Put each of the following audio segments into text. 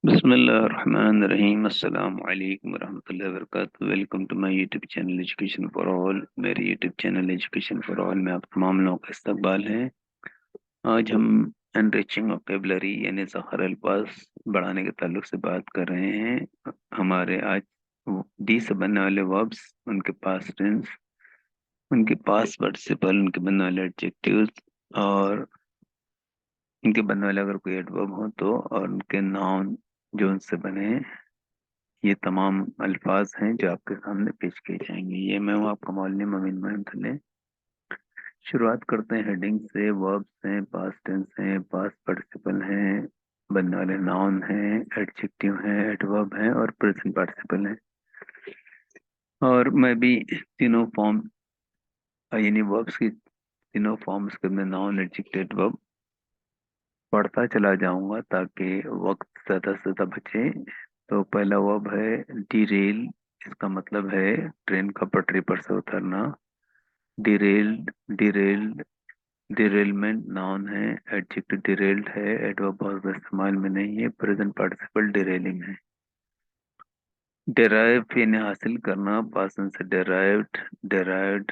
बिस्मिल्लाहिर्रहमानिर्रहीम अस्सलामु अलैकुम वरहमतुल्लाहि वबरकातुहू। Welcome to my YouTube channel education for all. मेरे YouTube channel education for all में आप तमाम लोगों का इस्तकबाल है। आज हम एनरिचिंग वोकैबुलरी यानी ज़ख़र अल्फाज बढ़ाने के ताल्लुक से बात कर रहे हैं। हमारे आज डी से बनने वाले वर्ब्स, उनके पास्ट टेंस, उनके पास्ट पार्टिसिपल, उनके बनने वाले एडजेक्टिव्स और उनके बनने वाले अगर कोई एडवर्ब हो तो, और उनके नाउन जो उनसे बने हैं, ये तमाम अल्फाज हैं जो आपके सामने पेश किए जाएंगे। ये मैं हूँ आपका मौलवी अमीन महमद। शुरुआत करते हैं हेडिंग से। वर्ब्स हैं, पास्ट टेंस हैं, पास्ट पार्टिसिपल हैं, बनने वाले नाउन हैं, एडजेक्टिव हैं, एडवर्ब हैं और प्रेजेंट पार्टिसिपल हैं। और मैं भी तीनों फॉर्म यानी वर्ब्स की तीनों फॉर्म्स के अंदर नाउन, एडजेक्टिव, एडवर्ब पढ़ता चला जाऊंगा ताकि वक्त ज़्यादा से ज़्यादा बचे। तो पहला वर्ब है डिरेल। इसका मतलब है ट्रेन का पटरी पर से उतरना। डिरेल्ड, डिरेल्ड, डिरेलमेंट नाउन है, एडजेक्टिव डिरेल्ड है, एडवर्ब बहुत ज़्यादा इस्तेमाल में नहीं है, प्रेजेंट पार्टिसिपल डिरेलिंग है। डेराइव यानी हासिल करना, पासन से डेराइव्ड, डेराइव्ड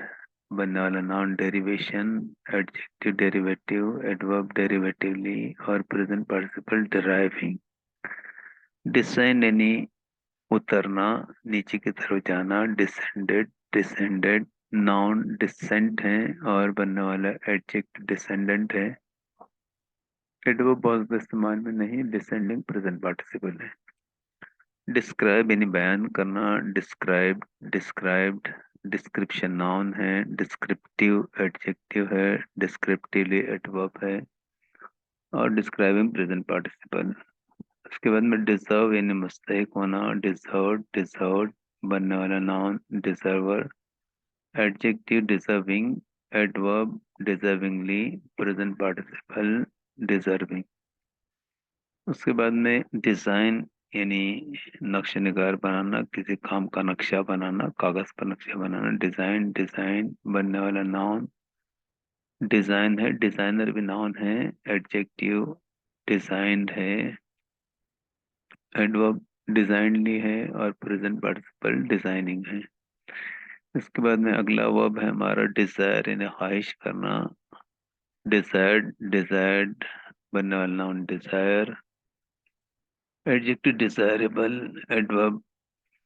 बनने वाला noun derivation, adjective derivative, adverb derivatively और प्रेजेंट पार्टिसिपल डेराइविंग। डिसेंड यानी उतरना, नीचे की तरफ जाना, डिसेंडेड, डिसेंडेड नाउन डिसेंट है और बनने वाला एडजेक्टिव डिसेंडेंट है। एडवर्ब बहुत ज़्यादा इस्तेमाल में नहीं, डिसेंडिंग प्रेजेंट पार्टिसिपल है। डिस्क्राइब यानी बयान करना, डिस्क्राइब, डिस्क्राइब्ड डिस्क्रिप्शन नाउन है, डिस्क्रिप्टिव एडजेक्टिव है, डिस्क्रिप्टिवली एडवर्ब है और डिस्क्राइबिंग प्रेजेंट पार्टिसिपल। उसके बाद में डिजर्व यानी मुस्तहिक होना, डिजर्व, डिजर्व बनने वाला noun deserver, adjective deserving, adverb deservingly, present participle deserving. उसके बाद में डिज़ाइन यानी नक्शे निगार बनाना, किसी काम का नक्शा बनाना, कागज पर नक्शा बनाना। डिज़ाइन, डिज़ाइन बनने वाला नाउन डिज़ाइन है, डिज़ाइनर भी नाउन है, एडजेक्टिव डिज़ाइंड है, एडवर्ब डिज़ाइनली है और प्रेजेंट पार्टिसिपल डिज़ाइनिंग है। इसके बाद में अगला वर्ब है हमारा डिज़ायर यानी ख्वाहिश करना। डिज़ायर्ड, डिज़ायर्ड बनने वाला noun desire, adjective desirable, adverb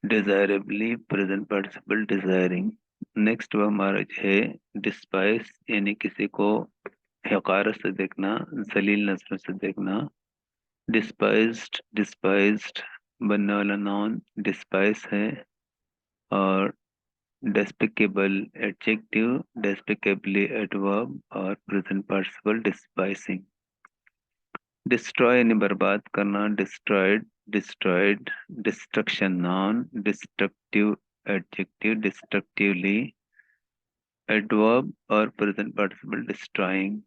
desirably, present participle desiring. Next वो हमारा जो है डिस्पाइस यानी किसी को हकारत से देखना, जलील नजरों से देखना। डिस्पाइज्ड, डिस्पाइज्ड बनने वाला नाउन डिस्पाइस है और डेस्पिकेबल एडजेक्टिव, डेस्पिकेबली एडवर्ब और प्रेजेंट पार्टिसिपल डिस्पाइसिंग। डिस्ट्रॉय यानी बर्बाद करना, destroyed, destroyed destruction noun, destructive adjective, destructively adverb और प्रेजेंट पार्टिसिपल डिस्ट्रॉइंग।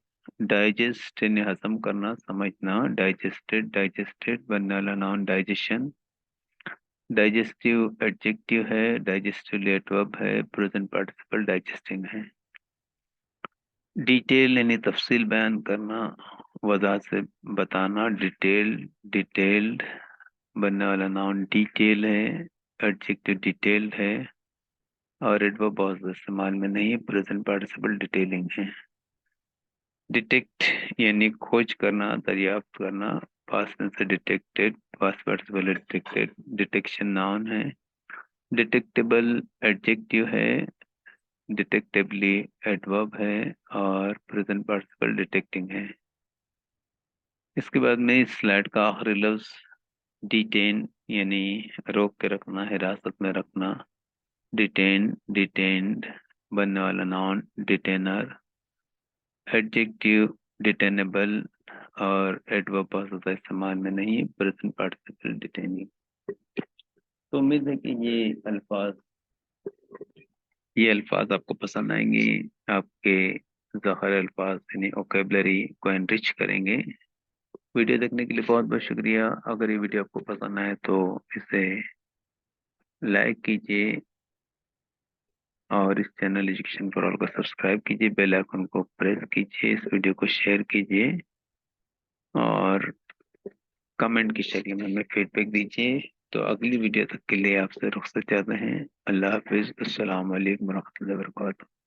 डाइजेस्ट यानी हजम करना, समझना, डाइजेस्टेड, डाइजेस्टेड बनने वाला नाउन डाइजेशन, डाइजेस्टिव एडजेक्टिव है, डाइजेस्टिवली एडवर्ब है, प्रेजेंट पार्टिसिपल डाइजेस्टिंग है। डिटेल यानी तफसील बयान करना, वजह से बताना, डिटेल, डिटेल्ड बनने वाला नाउन डिटेल है, एडजेक्टिव डिटेल्ड है और एडवर्ब बहुत ज़्यादा इस्तेमाल में नहीं है, प्रेजेंट पार्टिसिपल डिटेलिंग है। डिटेक्ट यानी खोज करना, दरियाफ्त करना, पास्ट में से detected, past participle detected, detection noun है, डिटेक्टेबल एडजेक्टिव है, डिटेक्टेबली एडवर्ब है और प्रेजेंट पार्टिसिपल डिटेक्टिंग है। इसके बाद में इस स्लाइड का आखिरी लफ्ज डिटेन यानी रोक के रखना, हिरासत में रखना, डिटेन, डिटेन्ड बनने वाला नाउन डिटेनर, एडजेक्टिव डिटेनेबल और एडवर्ब बहुत ज़्यादा इस्तेमाल में नहीं है, प्रेजेंट पार्टिसिपल डिटेनिंग। तो उम्मीद है कि ये अल्फाज आपको पसंद आएंगे, आपके ज़ख़र अल्फाज यानी वोकैबुलरी को एनरिच करेंगे। वीडियो देखने के लिए बहुत बहुत शुक्रिया। अगर ये वीडियो आपको पसंद आए तो इसे लाइक कीजिए और इस चैनल एजुकेशन फॉर ऑल को सब्सक्राइब कीजिए, बेल आइकन को प्रेस कीजिए, इस वीडियो को शेयर कीजिए और कमेंट की शक्ल में हमें फीडबैक दीजिए। तो अगली वीडियो तक के लिए आपसे रुख्सत चाहते हैं। अल्लाह हाफिज़। अस्सलाम वालेकुम रहमतुल्लाहि व बरकातहू।